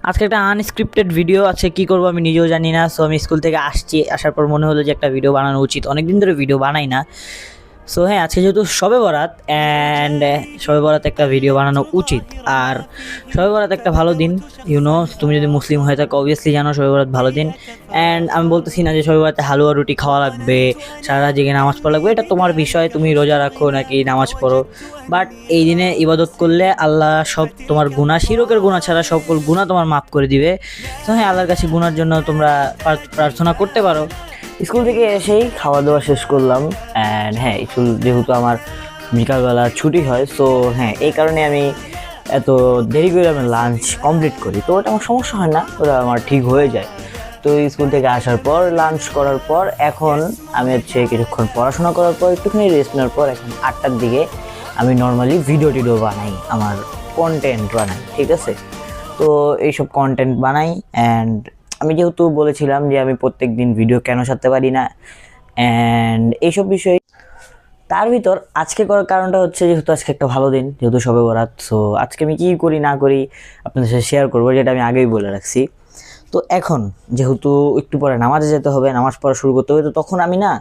আজকে একটা unscripted video আছে, কি করবো আমি নিজেও জানি না। সো আমি স্কুল থেকে আসার পর মনে হলো যে একটা ভিডিও বানানো উচিত, অনেকদিন ধরে ভিডিও বানাই না। সো হ্যাঁ, আজকে যেহেতু শবে বরাত অ্যান্ড শবে বরাত একটা ভিডিও বানানো উচিত। আর শবে বরাত একটা ভালো দিন, তুমি যদি মুসলিম হয়ে থাকো অবভিয়াসলি জানো শবে বরাত ভালো দিন। অ্যান্ড আমি বলতেছি না যে শবে বরাতে হালুয়া রুটি খাওয়া লাগবে, সারা রাত জেগে নামাজ পড়া লাগবে, এটা তোমার বিষয়, তুমি রোজা রাখো নাকি নামাজ পড়ো। বাট এই দিনে ইবাদত করলে আল্লাহ সব তোমার গুনাহ, শিরকের গুনাহ ছাড়া সকল গুনাহ তোমার মাফ করে দিবে। তো হ্যাঁ, আল্লাহর কাছে গুনার জন্য তোমরা প্রার্থনা করতে পারো। স্কুল থেকে এসেই খাওয়া দাওয়া শেষ করলাম। অ্যান্ড হ্যাঁ, স্কুল যেহেতু আমার বিকালবেলা ছুটি হয়, সো হ্যাঁ এই কারণে আমি এত দেরি করে আমি লাঞ্চ কমপ্লিট করি। তো ওটা আমার সমস্যা হয় না, ওটা আমার ঠিক হয়ে যায়। তো স্কুল থেকে আসার পর লাঞ্চ করার পর এখন আমি কিছুক্ষণ পড়াশোনা করার পর একটুখানি রেস্ট নেওয়ার পর এখন 8টার দিকে আমি নর্মালি ভিডিও টিডিও বানাই, আমার কন্টেন্ট বানাই, ঠিক আছে। তো এইসব কন্টেন্ট বানাই। অ্যান্ড আমি যেহেতু বলেছিলাম যে আমি প্রত্যেক দিন ভিডিও কেন ছাড়তে পারি না অ্যান্ড এইসব বিষয়, তার ভিতর আজকে করার কারণটা হচ্ছে যেহেতু আজকে একটা ভালো দিন, যেহেতু শবে বরাত। সো আজকে আমি কী করি না করি আপনাদের সাথে শেয়ার করবো, যেটা আমি আগেই বলে রাখছি। তো এখন যেহেতু একটু পরে নামাজে যেতে হবে, নামাজ পড়া শুরু করতে হবে, তো তখন আমি না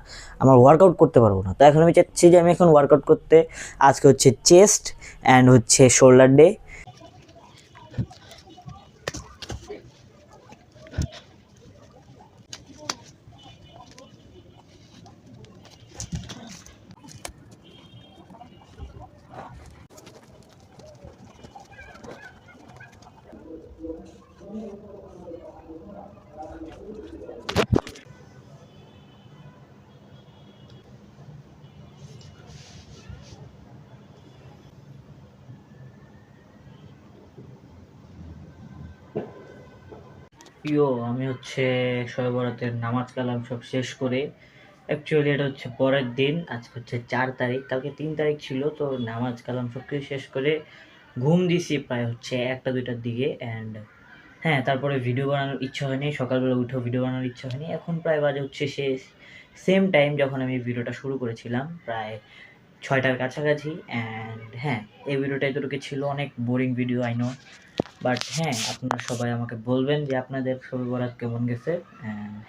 আমার ওয়ার্কআউট করতে পারবো না। তো এখন আমি চাচ্ছি যে আমি এখন ওয়ার্কআউট করতে, আজকে হচ্ছে চেস্ট অ্যান্ড হচ্ছে শোল্ডার ডে। আমি হচ্ছে শবে বরাতের নামাজ কালাম সব শেষ করে, অ্যাকচুয়ালি এটা হচ্ছে পরের দিন, আজকে হচ্ছে 4 তারিখ, কালকে 3 তারিখ ছিল। তো নামাজ কালাম সব কিছু শেষ করে ঘুম দিছি প্রায় হচ্ছে 1টা 2টার দিকে। অ্যান্ড হ্যাঁ, তারপরে ভিডিও বানানোর ইচ্ছা হয়নি, সকালবেলা উঠেও ভিডিও বানানোর ইচ্ছা হয়নি। এখন প্রায় বাজে হচ্ছে সেম টাইম যখন আমি ভিডিওটা শুরু করেছিলাম, প্রায় 6টার কাছাকাছি। অ্যান্ড হ্যাঁ, এই ভিডিওটা এতটুকু ছিল, অনেক boring video I know. But হ্যাঁ, আপনারা সবাই আমাকে বলবেন যে আপনাদের শবে বরাত কেমন গেছে।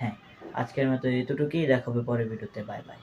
হ্যাঁ, আজকের মতো এতটুকুই, দেখা হবে পরের ভিডিওতে। Bye bye.